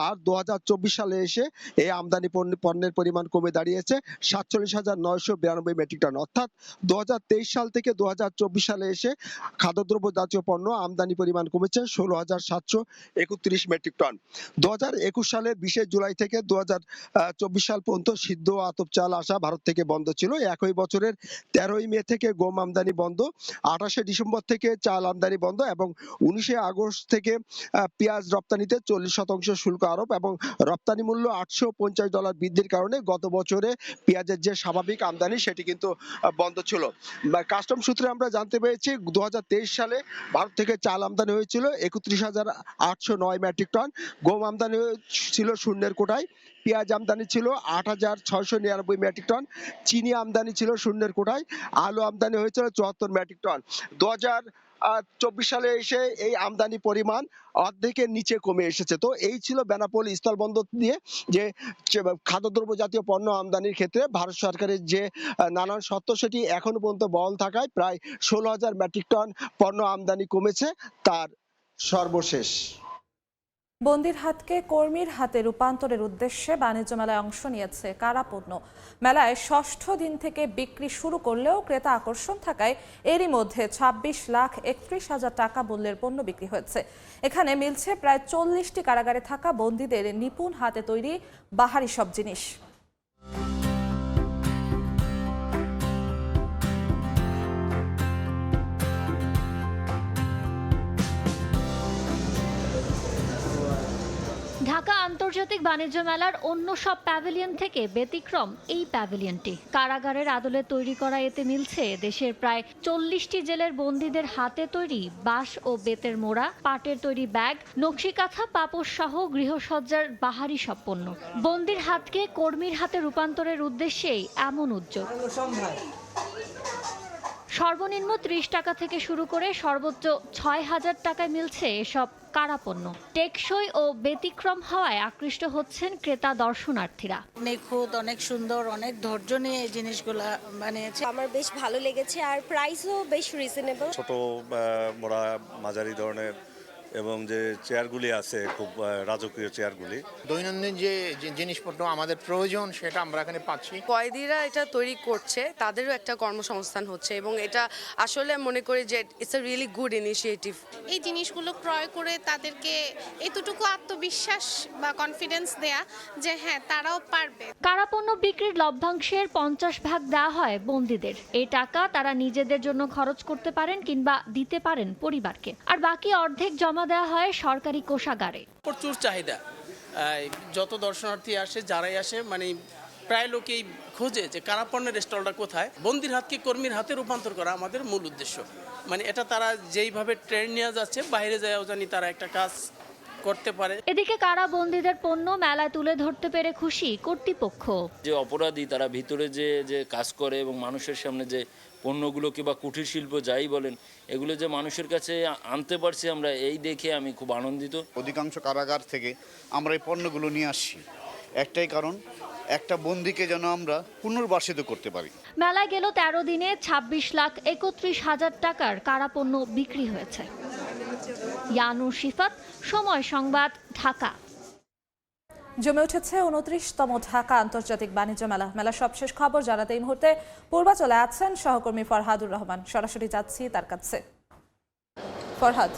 আর 2024 সালে এসে এই আমদানি পণ্যের পরিমাণ কমে দাঁড়িয়েছে 47,992 মেট্রিক টন। অর্থাৎ 2023 সাল থেকে 2024 সালে এসে খাদ্যদ্রব্য জাতীয় পণ্য আমদানি পরিমাণ কমেছে 16,731 মেট্রিক টন। 2021 সালের 20 জুলাই থেকে 2024 সাল পর্যন্ত সিদ্ধ আতপ চাল আসা ভারত থেকে বন্ধ ছিল। একই বছরের 13 মে থেকে গম আমদানি বন্ধ, 28 ডিসেম্বর থেকে চাল আমদানি বন্ধ এবং 19 আগস্ট থেকে পেঁয়াজ রপ্তানিতে 40% শুল্ক আরোপ এবং রপ্তানি মূল্য $850 বৃদ্ধির কারণে গত বছরে পেঁয়াজের যে স্বাভাবিক আমদানি সেটি কিন্তু বন্ধ ছিল। কাস্টম সূত্রে আমরা জানতে পেরেছি 2023 সালে ভারত থেকে চাল আমদানি হয়েছিল 31,809 মেট্রিক টন, গম আমদানি ছিল শূন্যের কোটায়, পেঁয়াজ আমদানি ছিল 8,699 মেট্রিক টন, চিনি আমদানি ছিল শূন্যের কোটায়, আলু আমদানি হয়েছিল 74 মেট্রিক টন। 2024 সালে এসে এই আমদানি পরিমাণ অর্ধেকের নিচে কমে এসেছে। তো এই ছিল বেনাপোল স্থল বন্দর দিয়ে যে খাদ্যদ্রব্য জাতীয় পণ্য আমদানির ক্ষেত্রে ভারত সরকারের যে নানান শর্ত সেটি এখনো পর্যন্ত বহাল থাকায় প্রায় 16,000 মেট্রিক টন পণ্য আমদানি কমেছে তার সর্বশেষ। বন্দির হাতকে কর্মীর হাতে রূপান্তরের উদ্দেশ্যে বাণিজ্য মেলায় অংশ নিয়েছে কারা পণ্য। মেলায় 6ষ্ঠ দিন থেকে বিক্রি শুরু করলেও ক্রেতা আকর্ষণ থাকায় এরই মধ্যে 26,31,000 টাকা মূল্যের পণ্য বিক্রি হয়েছে। এখানে মিলছে প্রায় 40টি কারাগারে থাকা বন্দীদের নিপুণ হাতে তৈরি বাহারি সব জিনিস। ঢাকা আন্তর্জাতিক বাণিজ্য মেলার অন্য সব প্যাভিলিয়ন থেকে ব্যতিক্রম এই প্যাভিলিয়নটি। কারাগারের আদলে তৈরি করা এতে মিলছে দেশের প্রায় 40টি জেলের বন্দীদের হাতে তৈরি বাঁশ ও বেতের মোড়া, পাটের তৈরি ব্যাগ, নকশিকাঁথা, পাপোশ সহ গৃহসজ্জার বাহারি সব পণ্য। বন্দির হাতকে কর্মীর হাতে রূপান্তরের উদ্দেশ্যেই এমন উদ্যোগ। সর্বনিম্ন 30 টাকা থেকে শুরু করে সর্বোচ্চ 6,000 টাকায় মিলছে এসব কারাপণ্য। টেকসই ও ব্যতিক্রম হওয়ায় আকৃষ্ট হচ্ছেন ক্রেতা দর্শনার্থীরা। নিখুঁত, অনেক সুন্দর, অনেক ধৈর্য নিয়ে এই জিনিসগুলা বানিয়েছে। আমার বেশ ভালো লেগেছে আর প্রাইসও বেশ রিজনেবল। ছোট বড় মাঝারি ধরনের এবং যে চেয়ারগুলি আছে খুব রাজকীয় চেয়ারগুলি। দৈনন্দিন যে জিনিসপত্র আমাদের প্রয়োজন সেটা আমরা এখানে পাচ্ছি। কয়েদিরা এটা তৈরি করছে, তাদেরও একটা কর্মসংস্থান হচ্ছে এবং এটা আসলে মনে করি যে it's a really good initiative. এই জিনিসগুলো ক্রয় করে তাদেরকে এতটুকু আত্মবিশ্বাস বা কনফিডেন্স দেয়া যে হ্যাঁ তারাও পারবে। কারাপণ্য বিক্রির লভ্যাংশের 50 ভাগ দেওয়া হয় বন্দীদের। এই টাকা তারা নিজেদের জন্য খরচ করতে পারেন কিংবা দিতে পারেন পরিবারকে, আর বাকি অর্ধেক জমা দেওয়া হয় সরকারি কোষাগারে। প্রচুর চাহিদা, যত দর্শনার্থী আসে যারাই আসে মানে প্রায় লোকেই খোঁজে যে কারাপণ্যের স্টলটা কোথায়। বন্দির হাতকে কর্মীর হাতে রূপান্তর করা আমাদের মূল উদ্দেশ্য। মানে এটা তারা যেইভাবে ট্রেন্ড নিয়ে যাচ্ছে বাইরে যাওয়াও জানি তারা একটা কাজ করতে পারে। এদিকে কারা বন্দীদের পণ্য মেলায় তুলে ধরতে পেরে খুশি কর্তৃপক্ষ। যে অপরাধী তারা ভিতরে যে কাজ করে এবং মানুষের সামনে যে পণ্যগুলোকে বা কুটির শিল্প যাই বলেন এগুলো যে মানুষের কাছে আনতে পারছি আমরা, এই দেখে আমি খুব আনন্দিত। অধিকাংশ কারাগার থেকে আমরা এই পণ্যগুলো নিয়ে আসছি একটাই কারণ, একটা বন্দীকে যেন আমরা পুনর্বাসিত করতে পারি। মেলায় গেল 13 দিনে 26,31,000 টাকার কারাপণ্য বিক্রি হয়েছে। ইয়ানুর শিফাত, সময় সংবাদ, ঢাকা। জমে উঠেছে 29তম ঢাকা আন্তর্জাতিক বাণিজ্য মেলা। মেলার সবশেষ খবর জানাতে এই মুহূর্তে পূর্বাচলে আছেন সহকর্মী ফরহাদুর রহমান। সরাসরি যাচ্ছি তার কাছে। ফরহাদ,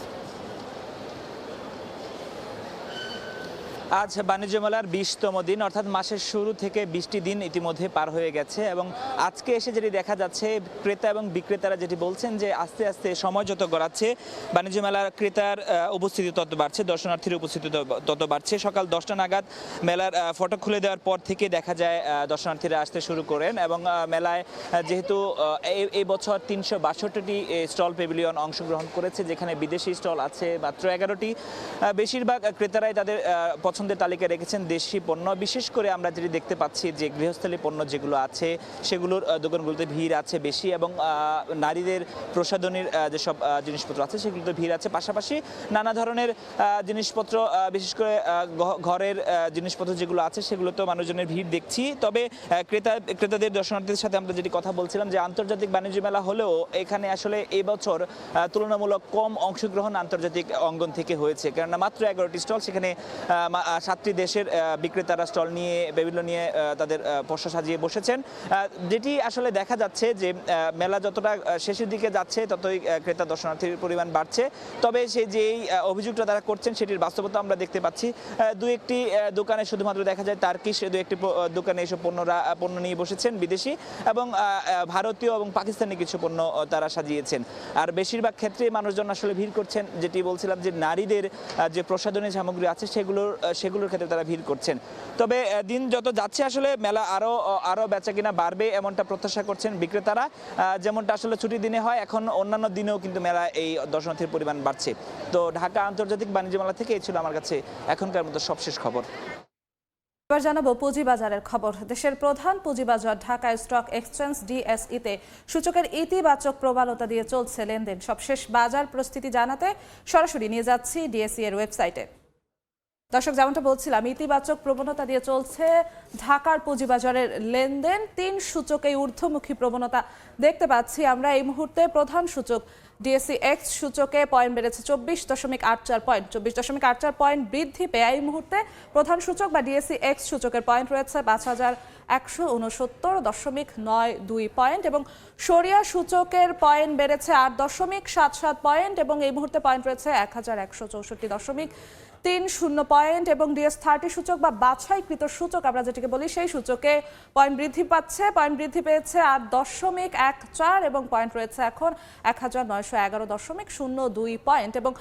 আজ বাণিজ্য মেলার 20তম দিন, অর্থাৎ মাসের শুরু থেকে 20টি দিন ইতিমধ্যে পার হয়ে গেছে এবং আজকে এসে যেটি দেখা যাচ্ছে ক্রেতা এবং বিক্রেতারা যেটি বলছেন যে আস্তে আস্তে সময় যত গড়াচ্ছে বাণিজ্য মেলার ক্রেতার উপস্থিতি তত বাড়ছে, দর্শনার্থীর উপস্থিতি তত বাড়ছে। সকাল 10টা নাগাদ মেলার ফটক খুলে দেওয়ার পর থেকে দেখা যায় দর্শনার্থীরা আসতে শুরু করেন এবং মেলায় যেহেতু এই বছর 362টি স্টল প্যাভিলিয়ন অংশগ্রহণ করেছে, যেখানে বিদেশি স্টল আছে মাত্র 11টি। বেশিরভাগ ক্রেতারাই তাদের পছন্দের তালিকায় রেখেছেন দেশি পণ্য। বিশেষ করে আমরা যেটি দেখতে পাচ্ছি যে গৃহস্থলী পণ্য যেগুলো আছে সেগুলোর দোকানগুলোতে ভিড় আছে বেশি এবং নারীদের প্রসাধনীর যেসব জিনিসপত্র আছে সেগুলোতে ভিড় আছে। পাশাপাশি নানা ধরনের জিনিসপত্র, বিশেষ করে ঘরের জিনিসপত্র যেগুলো আছে সেগুলোতেও মানুষজনের ভিড় দেখছি। তবে ক্রেতাদের দর্শনার্থীদের সাথে আমরা যেটি কথা বলছিলাম যে আন্তর্জাতিক বাণিজ্য মেলা হলেও এখানে আসলে এই বছর তুলনামূলক কম অংশগ্রহণ আন্তর্জাতিক অঙ্গন থেকে হয়েছে, কেননা মাত্র 11টি স্টল, সেখানে 7টি দেশের বিক্রেতারা স্টল নিয়ে প্যাভিলিয়ন নিয়ে তাদের পসরা সাজিয়ে বসেছেন। যেটি আসলে দেখা যাচ্ছে যে মেলা যতটা শেষের দিকে যাচ্ছে ততই ক্রেতা দর্শনার্থীর পরিমাণ বাড়ছে। তবে সেই যে অভিযোগটা তারা করছেন সেটির বাস্তবতা আমরা দেখতে পাচ্ছি। দু একটি দোকানে শুধুমাত্র দেখা যায় টার্কিশ দু একটি দোকানে এসব পণ্য নিয়ে বসেছেন বিদেশি, এবং ভারতীয় এবং পাকিস্তানি কিছু পণ্য তারা সাজিয়েছেন। আর বেশিরভাগ ক্ষেত্রে মানুষজন আসলে ভিড় করছেন, যেটি বলছিলাম যে নারীদের যে প্রসাধনী সামগ্রী আছে সেগুলোর ক্ষেত্রে তারা ভিড় করছেন। তবে দিন যত যাচ্ছে আসলে মেলা আরো বেচাকেনা বাড়বে এমনটা প্রত্যাশা করছেন বিক্রেতারা। যেমনটা আসলে ছুটির দিনে হয়, এখন অন্যান্য দিনেও কিন্তু মেলা এই দর্শনার্থীর পরিমাণ বাড়ছে। তো ঢাকা আন্তর্জাতিক বাণিজ্য মেলা থেকে এই ছিল আমার কাছে এখনকার মতো সবশেষ খবর। এবার জানাবো পুঁজিবাজারের খবর। দেশের প্রধান পুঁজিবাজার ঢাকা স্টক এক্সচেঞ্জ ডিএসইতে সূচকের ইতিবাচক প্রবণতা দিয়ে চলছে লেনদেন। সবশেষ বাজার পরিস্থিতি জানাতে সরাসরি নিয়ে যাচ্ছি ডিএসই এর ওয়েবসাইটে। দর্শক, যেমনটা বলছিলাম, ইতিবাচক প্রবণতা দিয়ে চলছে ঢাকার পুঁজিবাজারের লেনদেন। 3 সূচকে ঊর্ধ্বমুখী প্রবণতা দেখতে পাচ্ছি আমরা এই মুহূর্তে। প্রধান সূচক ডিএসই এক্স সূচকে পয়েন্ট বেড়েছে 24.84 পয়েন্ট, 24.84 পয়েন্ট বৃদ্ধি পেয়ে এই মুহূর্তে প্রধান সূচক বা ডিএসই এক্স সূচকের পয়েন্ট রয়েছে 5169.92 পয়েন্ট এবং সরিয়া সূচকের পয়েন্ট বেড়েছে 8.77 পয়েন্ট এবং এই মুহূর্তে পয়েন্ট রয়েছে 1164.30 পয়েন্ট এবং ডিএস30 সূচক বা বাছাইকৃত সূচক আমরা যেটাকে বলি সেই সূচকে পয়েন্ট বৃদ্ধি পেয়েছে 8.14 এবং পয়েন্ট রয়েছে এখন 1911.02 পয়েন্ট এবং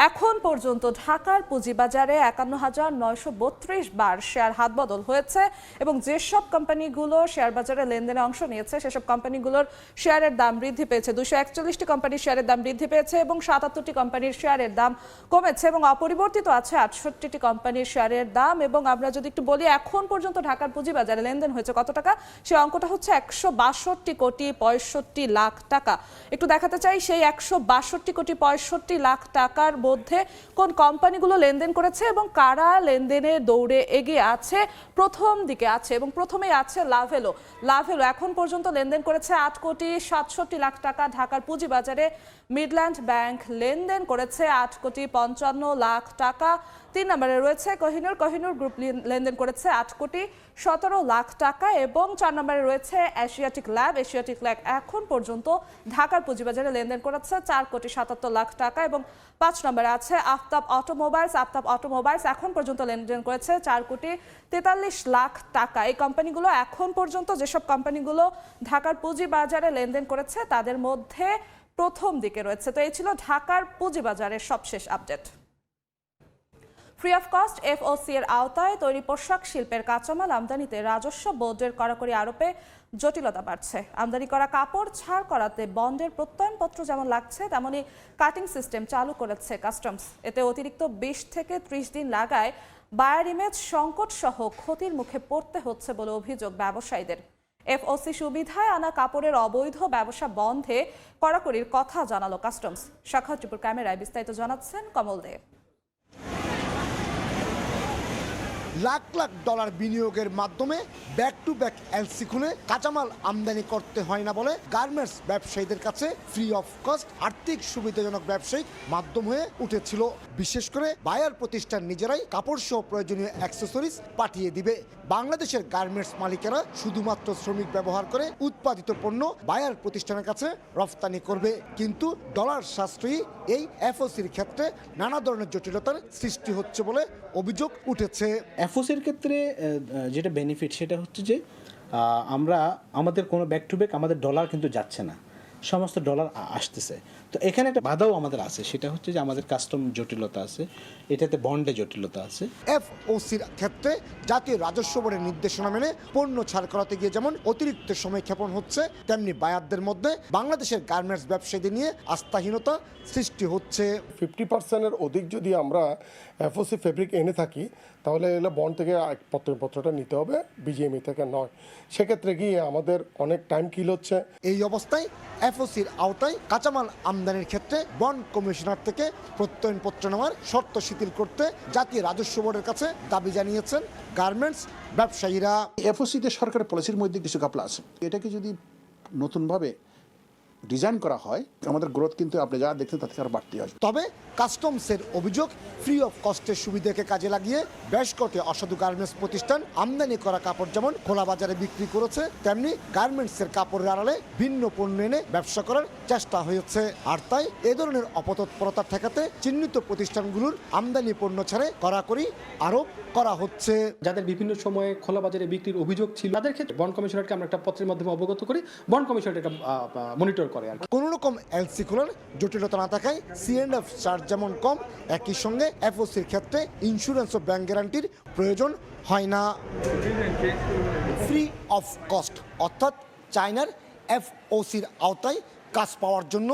এখন পর্যন্ত ঢাকার পুঁজিবাজারে 51,932 বার শেয়ার হাতবদল হয়েছে এবং যেসব কোম্পানিগুলো শেয়ার বাজারে লেনদেনে অংশ নিয়েছে সেসব কোম্পানিগুলোর শেয়ারের দাম বৃদ্ধি পেয়েছে। 241টি কোম্পানির শেয়ারের দাম বৃদ্ধি পেয়েছে এবং 77টি কোম্পানির শেয়ারের দাম কমেছে এবং অপরিবর্তিত আছে 68টি কোম্পানির শেয়ারের দাম। এবং আমরা যদি একটু বলি এখন পর্যন্ত ঢাকার পুঁজিবাজারে লেনদেন হয়েছে কত টাকা, সেই অঙ্কটা হচ্ছে 162.65 লাখ টাকা। একটু দেখাতে চাই সেই 162.65 লাখ টাকার মধ্যে কোন কোম্পানিগুলো লেনদেন করেছে এবং কারা লেনদেনে দৌড়ে এগিয়ে আছে, প্রথম দিকে আছে এবং প্রথমেই আছে লাভেলো। এখন পর্যন্ত লেনদেন করেছে 8.67 লাখ টাকা ঢাকার পুঁজিবাজারে। মিডল্যান্ড ব্যাংক লেনদেন করেছে 8.55 লাখ টাকা। 3 নম্বরে রয়েছে কোহিনুর গ্রুপ লেনদেন করেছে 8.17 লাখ টাকা এবং 4 নম্বরে রয়েছে এশিয়াটিক ল্যাব এখন পর্যন্ত ঢাকার পুঁজিবাজারে লেনদেন করেছে 4.77 লাখ টাকা এবং 5 নম্বরে আছে আফতাব অটোমোবাইলস এখন পর্যন্ত লেনদেন করেছে 4.43 লাখ টাকা। এই কোম্পানিগুলো এখন পর্যন্ত যেসব কোম্পানিগুলো ঢাকার পুঁজিবাজারে লেনদেন করেছে তাদের মধ্যে প্রথম দিকে রয়েছে। তো এই ছিল ঢাকার পুঁজিবাজারের সবশেষ update. Free of cost FOC এর আওতায় তৈরি পোশাক শিল্পের কাঁচামাল আমদানিতে রাজস্ব বোর্ডের কড়াকড়ি আরোপে জটিলতা বাড়ছে। আমদানি করা কাপড় ছাড় করাতে বন্ডের প্রত্যয়নপত্র যেমন লাগছে তেমনি কাটিং সিস্টেম চালু করেছে কাস্টমস। এতে অতিরিক্ত 20 থেকে 30 দিন লাগায় বায়ার ইমেজ সংকট সহ ক্ষতির মুখে পড়তে হচ্ছে বলে অভিযোগ ব্যবসায়ীদের। এফওসি সুবিধায় আনা কাপড়ের অবৈধ ব্যবসা বন্ধে কড়াকড়ির কথা জানালো কাস্টমস। সাক্ষাৎ রিপোর্ট ক্যামেরায় বিস্তারিত জানাচ্ছেন কমল দে। লাখ লাখ ডলার বিনিয়োগের মাধ্যমে ব্যাক টু ব্যাক এলসি খুলে কাঁচামাল আমদানি করতে হয় না বলে গার্মেন্টস ব্যবসায়ীদের কাছে ফ্রি অফ কস্ট আর্থিক সুবিধাজনক ব্যবসায়িক মাধ্যম হয়ে উঠেছিল। বিশেষ করে বায়ার প্রতিষ্ঠান নিজেরাই কাপড় সহ প্রয়োজনীয় অ্যাক্সেসরিজ পাঠিয়ে দিবে। বাংলাদেশের গার্মেন্টস মালিকেরা শুধুমাত্র শ্রমিক ব্যবহার করে উৎপাদিত পণ্য বায়ার প্রতিষ্ঠানের কাছে রফতানি করবে। কিন্তু ডলার সাশ্রয়ী এই এফওসির ক্ষেত্রে নানা ধরনের জটিলতার সৃষ্টি হচ্ছে বলে অভিযোগ উঠেছে। এফওসির ক্ষেত্রে যেটা বেনিফিট সেটা হচ্ছে যে আমরা আমাদের কোনো ব্যাক টু ব্যাক আমাদের ডলার কিন্তু যাচ্ছে না, সমস্ত ডলার আসতেছে। তো এখানে একটা বাধাও আমাদের আছে, সেটা হচ্ছে যে আমাদের কাস্টম জটিলতা আছে, এটাতে বন্ডে জটিলতা আছে। এফওসির ক্ষেত্রে জাতীয় রাজস্ব বোর্ডের নির্দেশনা মেনে পণ্য ছাড় করাতে গিয়ে যেমন অতিরিক্ত সময় ক্ষেপণ হচ্ছে, তেমনি বায়ারদের মধ্যে বাংলাদেশের গার্মেন্টস ব্যবসায়ীদের নিয়ে আস্থাহীনতা সৃষ্টি হচ্ছে। 50%-এর অধিক যদি আমরা এফওসি ফেব্রিক এনে থাকি তাহলে এগুলো বন্ড থেকে পত্রটা নিতে হবে, বিজিএমই থেকে নয়। সেক্ষেত্রে গিয়ে আমাদের অনেক টাইম কিল হচ্ছে। এই অবস্থায় এফওসির আওতায় কাঁচামাল আমদানির ক্ষেত্রে বন্ড কমিশনার থেকে প্রত্যয়নপত্র নেওয়ার শর্ত শিথিল করতে জাতীয় রাজস্ব বোর্ডের কাছে দাবি জানিয়েছেন গার্মেন্টস ব্যবসায়ীরা। এফওসিতে সরকারের পলিসির মধ্যে কিছু ঘাপলা আছে, এটাকে যদি নতুনভাবে ডিজাইন করা হয় আমাদের গ্রোথ কিন্তু আপনি যা দেখছেন তার থেকে আরো বাড়তি আসবে। তবে কাস্টমসের অভিযোগ ফ্রি অফ কস্টের সুবিধাকে কাজে লাগিয়ে বেশ কটি অসাধু গার্মেন্টস প্রতিষ্ঠান আমদানি করা কাপড় যেমন খোলা বাজারে বিক্রি করেছে, তেমনি গার্মেন্টসের কাপড়ের আড়ালে ভিন্ন পণ্য এনে ব্যবসা করার চেষ্টা হয়েছে। আর তাই এ ধরনের অপতৎপরতা ঠেকাতে চিহ্নিত প্রতিষ্ঠানগুলোর আমদানি পণ্য ছাড়ে কড়াকড়ি আরোপ করা হচ্ছে। যাদের বিভিন্ন সময়ে খোলা বাজারে বিক্রির অভিযোগ ছিল তাদের ক্ষেত্রে বন্ড কমিশনারকে আমরা একটা পত্রের মাধ্যমে অবগত করি, বন্ড কমিশনার এটা মনিটর করে। কোন রকম এলসি খোলার জটিলতা না থাকায় C&F চার্জ যেমন কম, একই সঙ্গে এফওসির ক্ষেত্রে ইন্স্যুরেন্স ও ব্যাংক গ্যারান্টির প্রয়োজন হয় না। ফ্রি অফ কস্ট অর্থাৎ চায়নার এফওসির আওতায় কাজ পাওয়ার জন্য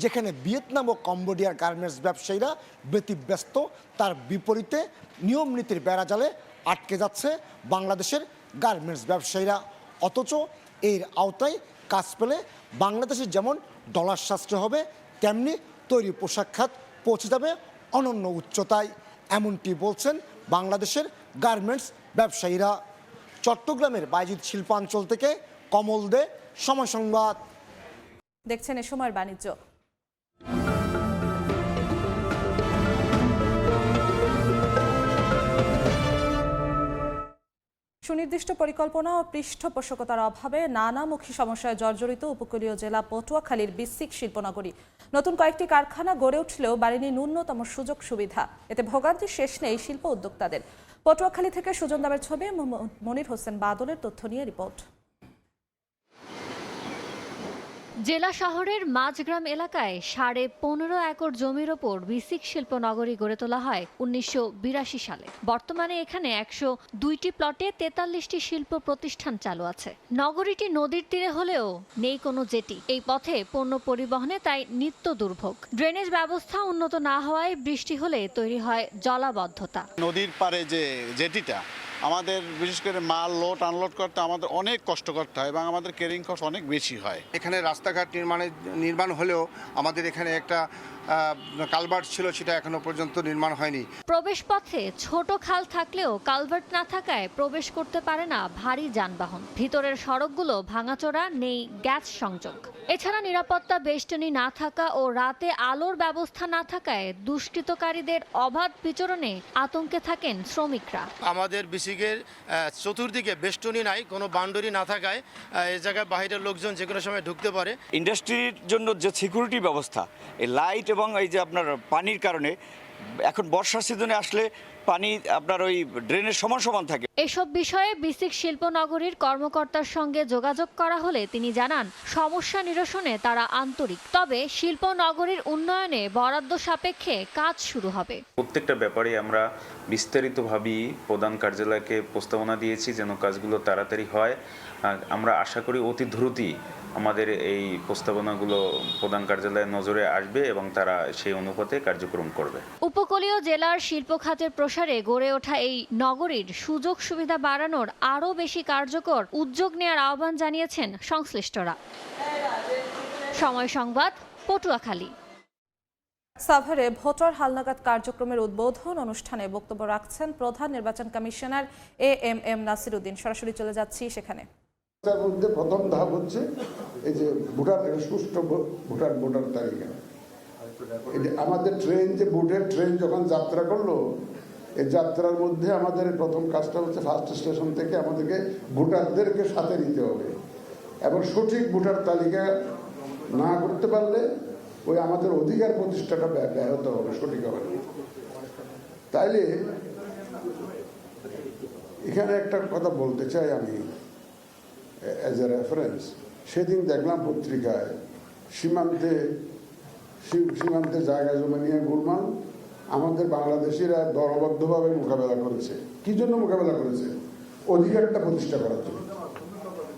যেখানে ভিয়েতনাম ও কম্বোডিয়ার গার্মেন্টস ব্যবসায়ীরা ব্যতিব্যস্ত, তার বিপরীতে নিয়ম নীতির বেড়াজালে আটকে যাচ্ছে বাংলাদেশের গার্মেন্টস ব্যবসায়ীরা। অথচ এর আওতায় কাজ পেলে বাংলাদেশের যেমন ডলার সাশ্রয় হবে, তেমনি তৈরি পোশাক খাত পৌঁছে যাবে অনন্য উচ্চতায়, এমনটি বলছেন বাংলাদেশের গার্মেন্টস ব্যবসায়ীরা। চট্টগ্রামের বায়জিৎ শিল্পাঞ্চল থেকে কমল দে, সময় সংবাদ। দেখছেন এ সময়ের বাণিজ্য। সুনির্দিষ্ট পরিকল্পনা ও পৃষ্ঠপোষকতার অভাবে নানামুখী সমস্যায় জর্জরিত উপকূলীয় জেলা পটুয়াখালীর বিসিক শিল্পনগরী। নতুন কয়েকটি কারখানা গড়ে উঠলেও বাড়েনি ন্যূনতম সুযোগ সুবিধা, এতে ভোগান্তি শেষ নেই শিল্প উদ্যোক্তাদের। পটুয়াখালী থেকে সুজন দামের ছবি, মনির হোসেন বাদলের তথ্য নিয়ে রিপোর্ট। জেলা শহরের মাঝগ্রাম এলাকায় 15.5 একর জমির ওপর বিসিক শিল্পনগরী গড়ে তোলা হয় 1982 সালে। বর্তমানে এখানে 102টি প্লটে 43টি শিল্প প্রতিষ্ঠান চালু আছে। নগরীটি নদীর তীরে হলেও নেই কোনো জেটি, এই পথে পণ্য পরিবহনে তাই নিত্য দুর্ভোগ। ড্রেনেজ ব্যবস্থা উন্নত না হওয়ায় বৃষ্টি হলে তৈরি হয় জলাবদ্ধতা। নদীর পারে যে জেটিটা আমাদের বিশেষ করে মাল লোড আনলোড করতে আমাদের অনেক কষ্ট করতে হয় এবং আমাদের ক্যারিং কস্ট অনেক বেশি হয়। এখানে রাস্তাঘাট নির্মাণ হলেও আমাদের এখানে একটা কালভার্ট ছিল, সেটা এখনো পর্যন্ত নির্মাণ হয়নি। প্রবেশ পথে ছোট খাল থাকলেও কালভার্ট না থাকায় প্রবেশ করতে পারে না ভারী যানবাহন। ভিতরের সড়কগুলো ভাঙাচোরা, নেই গ্যাস সংযোগ। এছাড়া নিরাপত্তা বেষ্টনী না থাকা ও রাতে আলোর ব্যবস্থা না থাকায় দুষ্কৃতকারীদের অবাধ বিচরণে আতঙ্কে থাকেন শ্রমিকরা। আমাদের বিসিকের চতুর্দিকে বেষ্টনী নাই, কোনো বাউন্ডারি না থাকায় এই জায়গায় বাইরের লোকজন যে কোনো সময় ঢুকতে পারে। ইন্ডাস্ট্রির জন্য যে সিকিউরিটি ব্যবস্থা, এই লাইট এবং এই যে আপনার পানির কারণে এখন বর্ষার সিজনে আসলে পানি আপনার ওই ড্রেনের সমান থাকে। এসব বিষয়ে বিসিক শিল্পনগরীর কর্মকর্তার সঙ্গে যোগাযোগ করা হলে তিনি জানান সমস্যা নিরসনে তারা আন্তরিক, তবে শিল্পনগরীর উন্নয়নে বরাদ্দ সাপেক্ষে কাজ শুরু হবে। প্রত্যেকটা ব্যাপারে আমরা বিস্তারিতভাবে প্রধান কার্যালয়কে প্রস্তাবনা দিয়েছি যেন কাজগুলো তাড়াতাড়ি হয়। আমরা আশা করি অতি দ্রুতই আমাদের এই প্রস্তাবনাগুলো প্রধান কার্যালয়ের নজরে আসবে এবং তারা সেই অনুপাতে কার্যক্রম করবে। উপকূলীয় জেলার শিল্প খাতের প্রসারে গড়ে ওঠা এই নগরীর সুযোগ সুবিধা বাড়ানোর আরও বেশি কার্যকর উদ্যোগ নেওয়ার আহ্বান জানিয়েছেন সংশ্লিষ্টরা। সময় সংবাদ, পটুয়াখালী। সাভারে ভোটার হালনাগাদ কার্যক্রমের উদ্বোধন অনুষ্ঠানে বক্তব্য রাখছেন প্রধান নির্বাচন কমিশনার AMM নাসিরউদ্দিন। সরাসরি চলে যাচ্ছি সেখানে। তার মধ্যে প্রথম ধাপ হচ্ছে এই যে সুষ্ঠু ভোটার তালিকা। আমাদের ট্রেন যখন যাত্রা করলো, এই যাত্রার মধ্যে আমাদের প্রথম কাজটা হচ্ছে ফার্স্ট স্টেশন থেকে আমাদেরকে ভোটারদেরকে সাথে নিতে হবে এবং সঠিক ভোটার তালিকা না করতে পারলে ওই আমাদের অধিকার প্রতিষ্ঠাটা ব্যাহত হবে, সঠিক হবে। তাইলে এখানে একটা কথা বলতে চাই আমি অ্যাজ এ রেফারেন্স। সেদিন দেখলাম পত্রিকায় সীমান্তে জায়গা জমি নিয়ে গোলমাল আমাদের বাংলাদেশিরা দলবদ্ধভাবে মোকাবেলা করেছে। কি জন্য মোকাবেলা করেছে? অধিকারটা প্রতিষ্ঠা করার জন্য,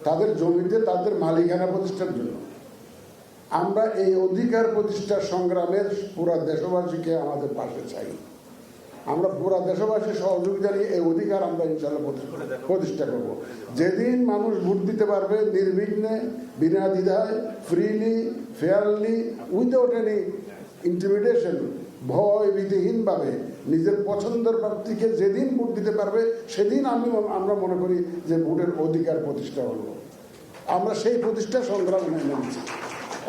তাদের জমিতে তাদের মালিকানা প্রতিষ্ঠার জন্য। আমরা এই অধিকার প্রতিষ্ঠার সংগ্রামের পুরা দেশবাসীকে আমাদের পাশে চাই। আমরা পুরা দেশবাসীর সহযোগিতা নিয়ে এই অধিকার আমরা ইনশাআল্লাহ প্রতিষ্ঠা করব। যেদিন মানুষ ভোট দিতে পারবে নির্বিঘ্নে, বিনা দ্বিধায়, freely, fairly, without any intimidation, ভয় ভীতিহীনভাবে নিজের পছন্দের প্রার্থীকে যেদিন ভোট দিতে পারবে সেদিন আমরা মনে করি যে ভোটের অধিকার প্রতিষ্ঠা হলো। আমরা সেই প্রতিষ্ঠা সংগ্রাম নিয়েছি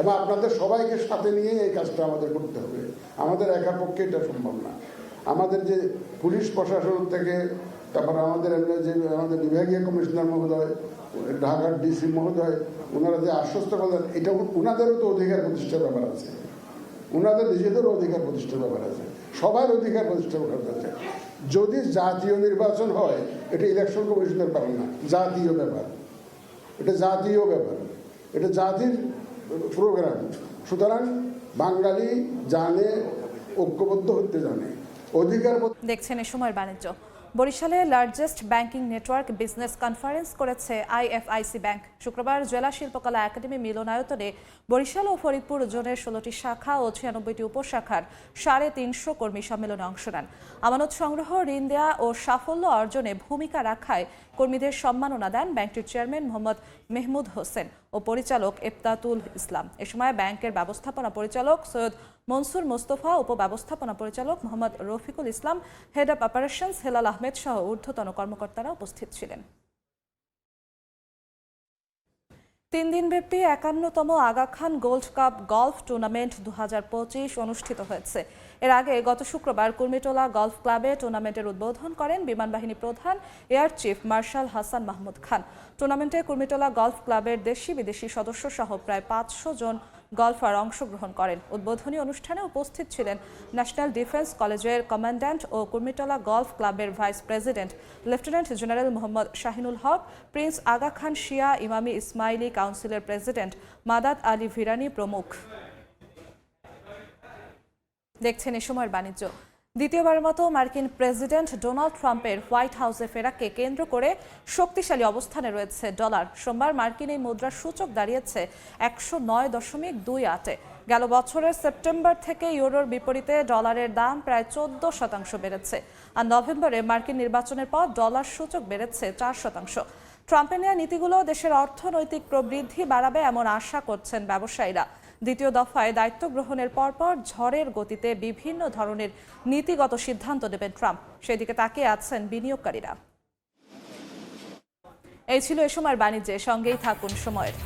এবং আপনাদের সবাইকে সাথে নিয়ে এই কাজটা আমাদের করতে হবে। আমাদের একা পক্ষে এটা সম্ভব না। আমাদের যে পুলিশ প্রশাসন থেকে, তারপর আমাদের বিভাগীয় কমিশনার মহোদয়, ঢাকার DC মহোদয়, ওনারা যে আশ্বস্ত করলেন, এটা ওনাদেরও তো অধিকার প্রতিষ্ঠার ব্যাপার আছে, ওনাদের নিজেদেরও অধিকার প্রতিষ্ঠার ব্যাপার আছে, সবার অধিকার প্রতিষ্ঠা করতে আছে। যদি জাতীয় নির্বাচন হয়, এটা ইলেকশন কমিশনের ব্যাপার না, জাতীয় ব্যাপার, এটা জাতীয় ব্যাপার, এটা জাতির প্রোগ্রাম। সুতরাং বাঙালি জানে, ঐক্যবদ্ধ হতে জানে, অধিকার। দেখছেন এ সময়ের বাণিজ্য। বরিশালে largest banking network business conference করেছে IFIC ব্যাংক। শুক্রবার জেলা শিল্পকলা একাডেমি মিলনায়তনে বরিশাল ও ফরিদপুর জোনের 16টি শাখা ও 96টি উপশাখার 350 কর্মী সম্মেলনে অংশ নেন। আমানত সংগ্রহ, ঋণ দেয়া ও সাফল্য অর্জনে ভূমিকা রাখায় কর্মীদের সম্মাননা দেন ব্যাংকটির চেয়ারম্যান মোহাম্মদ মেহমুদ হোসেন ও পরিচালক ইফতাতুল ইসলাম। এ সময় ব্যাংকের ব্যবস্থাপনা পরিচালক সৈয়দ মনসুর মোস্তফা, উপব্যবস্থাপনা পরিচালক Mohammad Rafiqul Islam, head of operations Helal Ahmed সহ ঊর্ধ্বতন কর্মকর্তারা উপস্থিত ছিলেন। 3 দিনব্যাপী 51তম Aga Khan gold cup golf tournament 2025 অনুষ্ঠিত হয়েছে। এর আগে গত শুক্রবার কুর্মিটোলা গলফ ক্লাবে টুর্নামেন্টের উদ্বোধন করেন বিমানবাহিনী প্রধান air chief marshal Hasan Mahmud Khan. টুর্নামেন্টে কুর্মিটোলা গলফ ক্লাবের দেশি বিদেশি সদস্য সহ প্রায় 500 জন গলফার অংশগ্রহণ করেন। উদ্বোধনী অনুষ্ঠানে উপস্থিত ছিলেন ন্যাশনাল ডিফেন্স কলেজের কমান্ড্যান্ট ও কুর্মিটোলা গলফ ক্লাবের vice president lieutenant general Mohammad Shahinul Haque, prince Aga Khan Shia Imami Ismaili কাউন্সিলের প্রেসিডেন্ট মাদাদ আলী ভিরানি প্রমুখ। দেখছেন এ সময়ের বাণিজ্য। দ্বিতীয়বারের মতো মার্কিন প্রেসিডেন্ট ডোনাল্ড ট্রাম্পের হোয়াইট হাউসে ফেরাকে কেন্দ্র করে শক্তিশালী অবস্থানে রয়েছে ডলার। সোমবার মার্কিন এই মুদ্রার সূচক দাঁড়িয়েছে 109.28। গেল বছরের সেপ্টেম্বর থেকে ইউরোর বিপরীতে ডলারের দাম প্রায় 14% বেড়েছে। আর নভেম্বরে মার্কিন নির্বাচনের পর ডলার সূচক বেড়েছে 4%। ট্রাম্পের নেওয়া নীতিগুলো দেশের অর্থনৈতিক প্রবৃদ্ধি বাড়াবে এমন আশা করছেন ব্যবসায়ীরা। দ্বিতীয় দফায় দায়িত্ব গ্রহণের পরপর ঝড়ের গতিতে বিভিন্ন ধরনের নীতিগত সিদ্ধান্ত নেবেন ট্রাম্প, সেদিকে তাকিয়ে আছেন বিনিয়োগকারীরা। এই ছিল এ সময়ের বাণিজ্যে, সঙ্গেই থাকুন সময়ের।